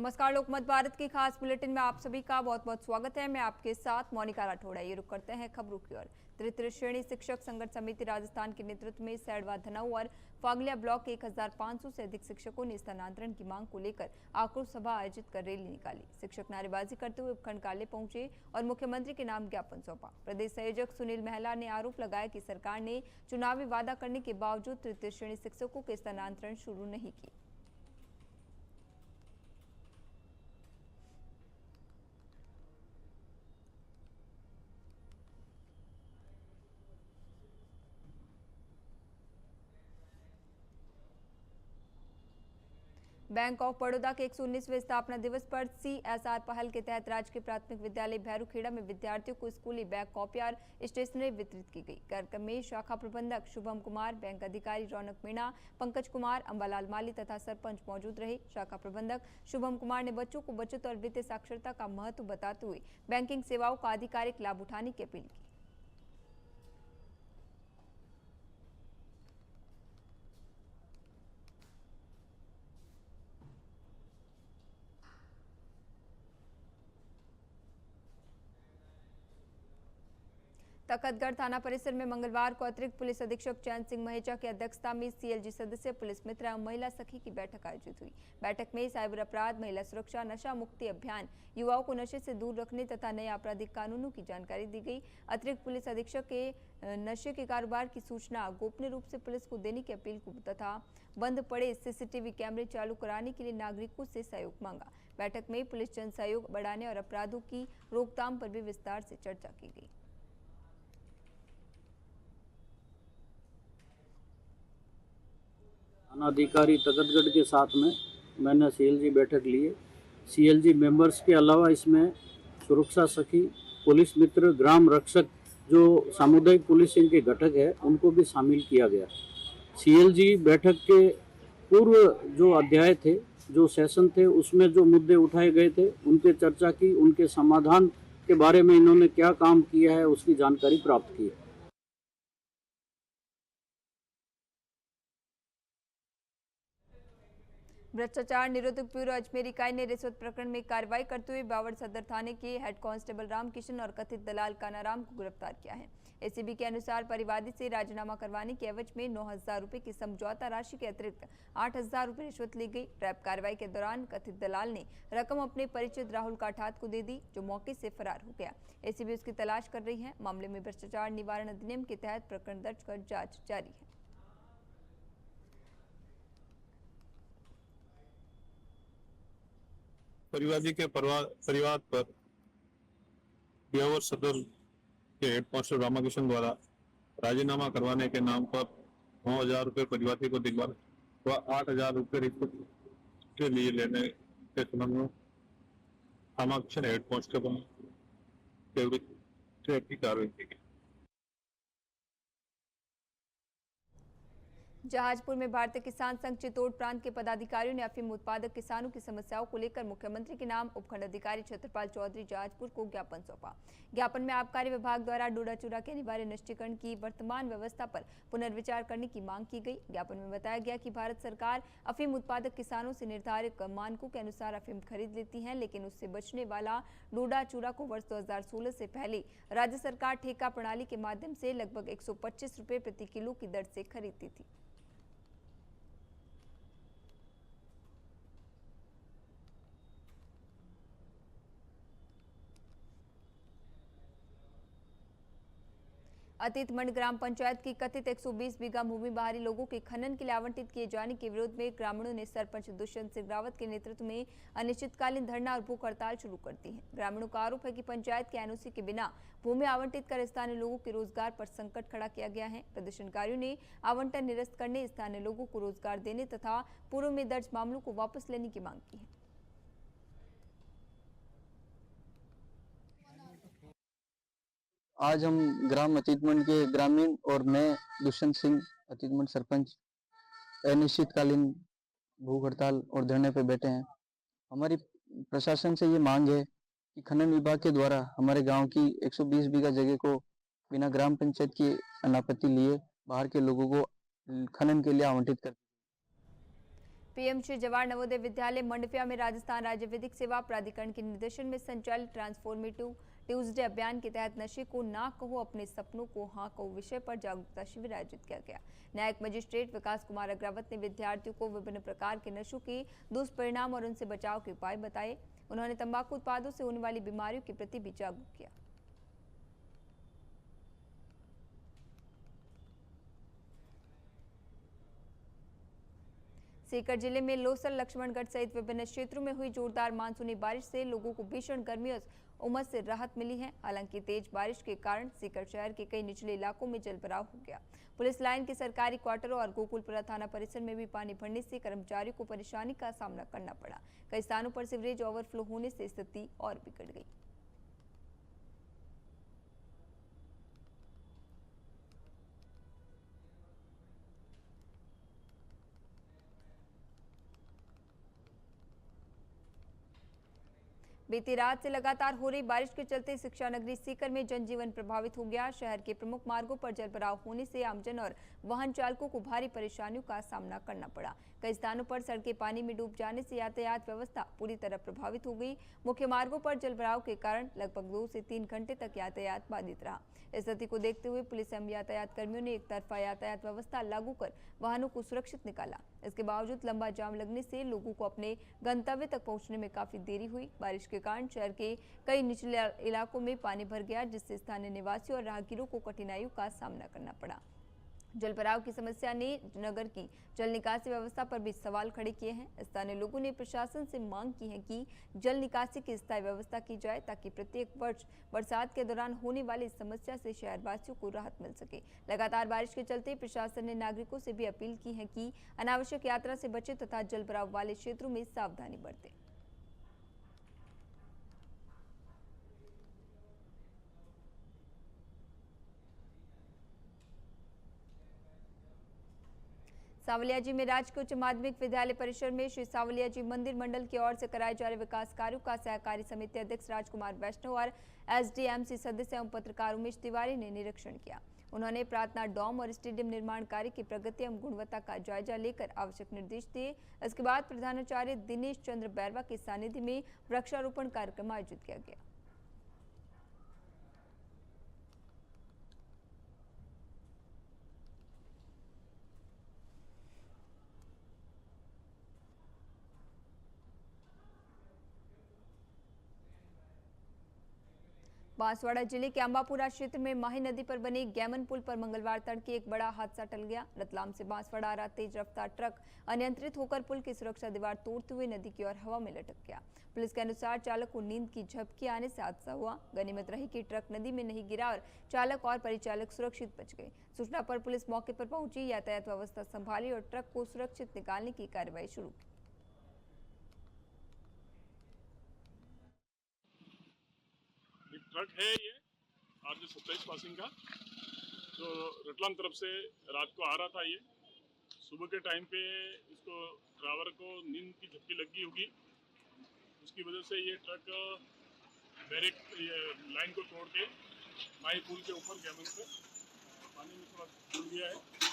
नमस्कार, लोकमत भारत की खास बुलेटिन में आप सभी का बहुत बहुत स्वागत है। मैं आपके साथ मोनिका राठौड़। ये रुक करते हैं खबरों की ओर। तृतीय श्रेणी शिक्षक संघर्ष समिति राजस्थान के नेतृत्व में सैडवा, धनाऊ और फागलिया ब्लॉक के 1500 से अधिक शिक्षकों ने स्थानांतरण की मांग को लेकर आक्रोश सभा आयोजित कर रैली निकाली। शिक्षक नारेबाजी करते हुए उपखंड कार्यालय पहुंचे और मुख्यमंत्री के नाम ज्ञापन सौंपा। प्रदेश संयोजक सुनील महला ने आरोप लगाया कि सरकार ने चुनावी वादा करने के बावजूद तृतीय श्रेणी शिक्षकों के स्थानांतरण शुरू नहीं किए। बैंक ऑफ बड़ौदा के 119वें स्थापना दिवस पर CSR पहल के तहत राजकीय प्राथमिक विद्यालय भैरूखेड़ा में विद्यार्थियों को स्कूली बैग, कॉपी और स्टेशनरी वितरित की गई। कार्यक्रम में शाखा प्रबंधक शुभम कुमार, बैंक अधिकारी रौनक मीणा, पंकज कुमार, अंबालाल माली तथा सरपंच मौजूद रहे। शाखा प्रबंधक शुभम कुमार ने बच्चों को बचत और वित्तीय साक्षरता का महत्व बताते हुए बैंकिंग सेवाओं का आधिकारिक लाभ उठाने की अपील की। तखतगढ़ थाना परिसर में मंगलवार को अतिरिक्त पुलिस अधीक्षक चैन सिंह महेजा की अध्यक्षता में CLG सदस्य, पुलिस मित्र एवं महिला सखी की बैठक आयोजित हुई। बैठक में साइबर अपराध, महिला सुरक्षा, नशा मुक्ति अभियान, युवाओं को नशे से दूर रखने तथा नए आपराधिक कानूनों की जानकारी दी गई। अतिरिक्त पुलिस अधीक्षक के नशे के कारोबार की सूचना गोपनीय रूप से पुलिस को देने की अपील को तथा बंद पड़े CCTV कैमरे चालू कराने के लिए नागरिकों से सहयोग मांगा। बैठक में पुलिस जन सहयोग बढ़ाने और अपराधों की रोकथाम पर भी विस्तार से चर्चा की गई। थानाधिकारी तखतगढ़ के साथ में मैंने CLG बैठक ली है। CLG मेंबर्स के अलावा इसमें सुरक्षा सखी, पुलिस मित्र, ग्राम रक्षक जो सामुदायिक पुलिसिंग के घटक है उनको भी शामिल किया गया। CLG बैठक के पूर्व जो अध्याय थे, जो सेशन थे, उसमें जो मुद्दे उठाए गए थे उन पे चर्चा की, उनके समाधान के बारे में इन्होंने क्या काम किया है उसकी जानकारी प्राप्त की है। भ्रष्टाचार निरोधक ब्यूरो अजमेर इकाई ने रिश्वत प्रकरण में कार्रवाई करते हुए बावड़ सदर थाने के हेड कांस्टेबल रामकिशन और कथित दलाल कानाराम को गिरफ्तार किया है। ACB के अनुसार परिवादी से राजीनामा करवाने के एवज में 9,000 रुपए की समझौता राशि के अतिरिक्त 8,000 रुपए रिश्वत ली गई। रैप कार्रवाई के दौरान कथित दलाल ने रकम अपने परिचित राहुल काठात को दे दी, जो मौके से फरार हो गया। ACB उसकी तलाश कर रही है। मामले में भ्रष्टाचार निवारण अधिनियम के तहत प्रकरण दर्ज कर जाँच जारी है। परिवादी के परिवार पर ब्यावर सदर के हेड कांस्टेबल रामकिशन द्वारा राजीनामा करवाने के नाम पर 9,000 रुपये परिवादी को दिलवा व 8,000 रुपये रिश्वत के लिए लेने के संबंध में रामकिशन हेड कांस्टेबल के विरुद्ध की कार्रवाई की गई। जहाजपुर में भारतीय किसान संघ चित्तौड़ प्रांत के पदाधिकारियों ने अफीम उत्पादक किसानों की समस्याओं को लेकर मुख्यमंत्री के नाम उपखंड अधिकारी छत्रपाल चौधरी जहाजपुर को ज्ञापन सौंपा। ज्ञापन में आबकारी विभाग द्वारा डोडा चूरा के अनिवार्य निष्टीकरण की वर्तमान व्यवस्था पर पुनर्विचार करने की मांग की गई। ज्ञापन में बताया गया कि भारत सरकार अफीम उत्पादक किसानों से निर्धारित मानकों के अनुसार अफीम खरीद लेती है, लेकिन उससे बचने वाला डोडा चूरा को वर्ष 2016 से पहले राज्य सरकार ठेका प्रणाली के माध्यम से लगभग 125 रुपये प्रति किलो की दर से खरीदती थी। अतीतमंड ग्राम पंचायत की कथित 120 बीघा भूमि बाहरी लोगों के खनन के लिए आवंटित किए जाने के विरोध में ग्रामीणों ने सरपंच दुष्यंत सिंह रावत के नेतृत्व में अनिश्चितकालीन धरना और भूख हड़ताल शुरू कर दी है। ग्रामीणों का आरोप है कि पंचायत के NOC के बिना भूमि आवंटित कर स्थानीय लोगों के रोजगार पर संकट खड़ा किया गया है। प्रदर्शनकारियों ने आवंटन निरस्त करने, स्थानीय लोगों को रोजगार देने तथा पूर्व में दर्ज मामलों को वापस लेने की मांग की है। आज हम ग्राम अतीतमंड के ग्रामीण और मैं दुष्यंत सिंह अतीतमंड सरपंच अनिश्चितकालीन भूख हड़ताल और धरने पर बैठे हैं। हमारी प्रशासन से ये मांग है कि खनन विभाग के द्वारा हमारे गांव की 120 बीघा जगह को बिना ग्राम पंचायत की अनापत्ति लिए बाहर के लोगों को खनन के लिए आवंटित कर। पीएम श्री जवाहर नवोदय विद्यालय मंडफिया में राजस्थान राज्य विधिक सेवा प्राधिकरण के निर्देशन में संचालित ट्रांसफॉर्मेटिव ट्यूसडे अभियान के तहत नशे को ना कहो अपने सपनों को हाँ कहो विषय पर जागरूकता शिविर आयोजित किया गया। न्यायिक मजिस्ट्रेट विकास कुमार अग्रवाल ने विद्यार्थियों को विभिन्न प्रकार के नशों के दुष्परिणाम और उनसे बचाव के उपाय बताए। उन्होंने तंबाकू उत्पादों से होने वाली बीमारियों के प्रति भी जागरूक किया। सीकर जिले में लोसर लक्ष्मणगढ़ सहित विभिन्न क्षेत्रों में हुई जोरदार मानसूनी बारिश से लोगों को भीषण गर्मी और उमस से राहत मिली है। हालांकि तेज बारिश के कारण सीकर शहर के कई निचले इलाकों में जलभराव हो गया। पुलिस लाइन के सरकारी क्वार्टरों और गोकुलपुरा थाना परिसर में भी पानी भरने से कर्मचारियों को परेशानी का सामना करना पड़ा। कई स्थानों पर सीवरेज ओवरफ्लो होने से स्थिति और बिगड़ गई। बीती रात से लगातार हो रही बारिश के चलते शिक्षा नगरी सीकर में जनजीवन प्रभावित हो गया। शहर के प्रमुख मार्गों पर जलभराव होने से आमजन और वाहन चालकों को भारी परेशानियों का सामना करना पड़ा। कई स्थानों पर सड़कें पानी में डूब जाने से यातायात व्यवस्था पूरी तरह प्रभावित हो गई। मुख्य मार्गों पर जलभराव के कारण लगभग 2 से 3 घंटे तक यातायात बाधित रहा। इस स्थिति को देखते हुए पुलिस एवं यातायात कर्मियों ने एक तरफा यातायात व्यवस्था लागू कर वाहनों को सुरक्षित निकाला। इसके बावजूद लंबा जाम लगने से लोगों को अपने गंतव्य तक पहुंचने में काफी देरी हुई। बारिश के कारण शहर के कई निचले इलाकों में पानी भर गया, जिससे स्थानीय निवासियों और राहगीरों को कठिनाइयों का सामना करना पड़ा। जलभराव की समस्या ने नगर की जल निकासी व्यवस्था पर भी सवाल खड़े किए हैं। स्थानीय लोगों ने प्रशासन से मांग की है कि जल निकासी की स्थायी व्यवस्था की जाए ताकि प्रत्येक वर्ष बरसात के दौरान होने वाली इस समस्या से शहरवासियों को राहत मिल सके। लगातार बारिश के चलते प्रशासन ने नागरिकों से भी अपील की है कि अनावश्यक यात्रा से बचे तथा जलभराव वाले क्षेत्रों में सावधानी बरतें। सावलिया जी में राजकीय उच्च माध्यमिक विद्यालय परिसर में श्री सावलिया जी मंदिर मंडल की ओर से कराए जा रहे विकास कार्यों का सहकारी समिति अध्यक्ष राजकुमार वैष्णव और एसडीएमसी सदस्य एवं पत्रकार उमेश तिवारी ने निरीक्षण किया। उन्होंने प्रार्थना डोम और स्टेडियम निर्माण कार्य की प्रगति एवं गुणवत्ता का जायजा लेकर आवश्यक निर्देश दिए। इसके बाद प्रधानाचार्य दिनेश चंद्र बैरवा के सानिध्य में वृक्षारोपण कार्यक्रम आयोजित किया गया। बांसवाड़ा जिले के अंबापुरा क्षेत्र में माही नदी पर बने गैमन पुल पर मंगलवार तड़के एक बड़ा हादसा टल गया। रतलाम से बांसवाड़ा आ रहा तेज रफ्तार ट्रक अनियंत्रित होकर पुल की सुरक्षा दीवार तोड़ते हुए नदी की ओर हवा में लटक गया। पुलिस के अनुसार चालक को नींद की झपकी आने से हादसा हुआ। गनीमत रही कि ट्रक नदी में नहीं गिरा और चालक और परिचालक सुरक्षित बच गए। सूचना पर पुलिस मौके पर पहुंची, यातायात व्यवस्था संभाली और ट्रक को सुरक्षित निकालने की कार्रवाई शुरू की। ट्रक है ये RJ27 पासिंग का, जो रतलाम तरफ से रात को आ रहा था। ये सुबह के टाइम पे इसको ड्राइवर को नींद की झपकी लगी होगी, उसकी वजह से ये ट्रक बैरेक लाइन को तोड़ के माही पुल के ऊपर गैमन पे पानी में थोड़ा डूब गया है।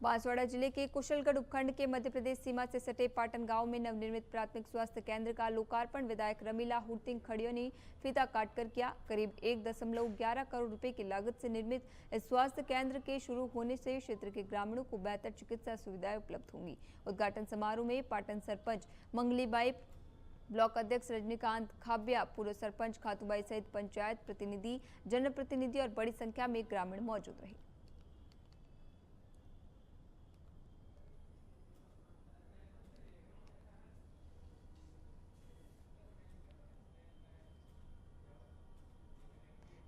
बांसवाड़ा जिले के कुशलगढ़ उपखंड के मध्य प्रदेश सीमा से सटे पाटन गांव में नवनिर्मित प्राथमिक स्वास्थ्य केंद्र का लोकार्पण विधायक रमीला हुर्तिंग खड़ियो ने फीता काटकर किया। करीब 1.11 करोड़ रुपए की लागत से निर्मित इस स्वास्थ्य केंद्र के शुरू होने से क्षेत्र के ग्रामीणों को बेहतर चिकित्सा सुविधाएं उपलब्ध होंगी। उद्घाटन समारोह में पाटन सरपंच मंगलीबाई, ब्लॉक अध्यक्ष रजनीकांत खाबिया, पूर्व सरपंच खातूबाई सहित पंचायत प्रतिनिधि, जनप्रतिनिधि और बड़ी संख्या में ग्रामीण मौजूद रहे।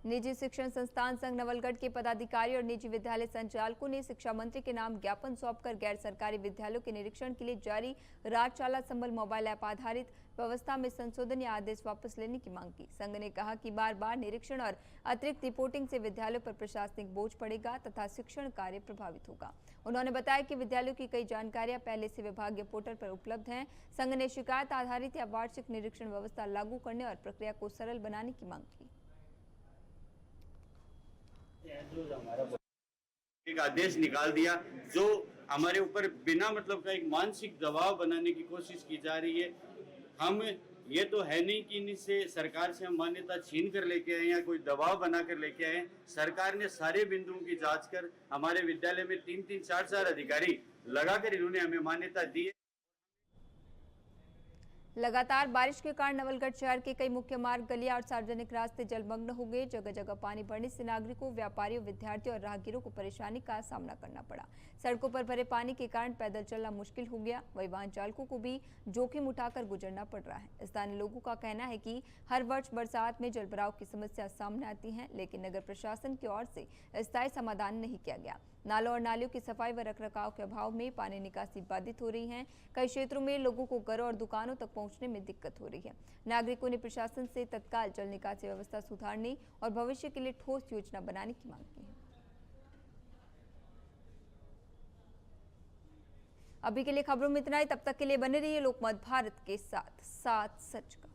निजी शिक्षण संस्थान संघ नवलगढ़ के पदाधिकारी और निजी विद्यालय संचालकों ने शिक्षा मंत्री के नाम ज्ञापन सौंपकर गैर सरकारी विद्यालयों के निरीक्षण के लिए जारी राजशाला संबल मोबाइल ऐप आधारित व्यवस्था में संशोधन या आदेश वापस लेने की मांग की। संघ ने कहा कि बार बार निरीक्षण और अतिरिक्त रिपोर्टिंग से विद्यालयों पर प्रशासनिक बोझ पड़ेगा तथा शिक्षण कार्य प्रभावित होगा। उन्होंने बताया कि विद्यालयों की कई जानकारियां पहले से विभागीय पोर्टल पर उपलब्ध हैं। संघ ने शिकायत आधारित या वार्षिक निरीक्षण व्यवस्था लागू करने और प्रक्रिया को सरल बनाने की मांग की। एक आदेश निकाल दिया जो हमारे ऊपर बिना मतलब का एक मानसिक दबाव बनाने की कोशिश की जा रही है। हम ये तो है नहीं कि इनसे सरकार से हम मान्यता छीन कर लेके आए या कोई दबाव बना कर लेके आए। सरकार ने सारे बिंदुओं की जांच कर हमारे विद्यालय में 3-3, 4-4 अधिकारी लगाकर इन्होंने हमें मान्यता दी है। लगातार बारिश के कारण नवलगढ़ शहर के कई मुख्य मार्ग, गलियां और सार्वजनिक रास्ते जलमग्न हो गए। जगह जगह पानी बढ़ने से नागरिकों, व्यापारियों, विद्यार्थियों और राहगीरों को परेशानी का सामना करना पड़ा। सड़कों पर भरे पानी के कारण पैदल चलना मुश्किल हो गया। वहीं वाहन चालकों को भी जोखिम उठाकर गुजरना पड़ रहा है। स्थानीय लोगों का कहना है कि हर वर्ष बरसात में जलभराव की समस्या सामने आती है, लेकिन नगर प्रशासन की ओर से स्थायी समाधान नहीं किया गया। नालों और नालियों की सफाई व रखरखाव के अभाव में पानी निकासी बाधित हो रही है। कई क्षेत्रों में लोगों को घरों और दुकानों तक पहुंचने में दिक्कत हो रही है। नागरिकों ने प्रशासन से तत्काल जल निकासी व्यवस्था सुधारने और भविष्य के लिए ठोस योजना बनाने की मांग की है। अभी के लिए खबरों में इतना ही। तब तक के लिए बने रहिए लोकमत भारत के साथ, साथ सच का।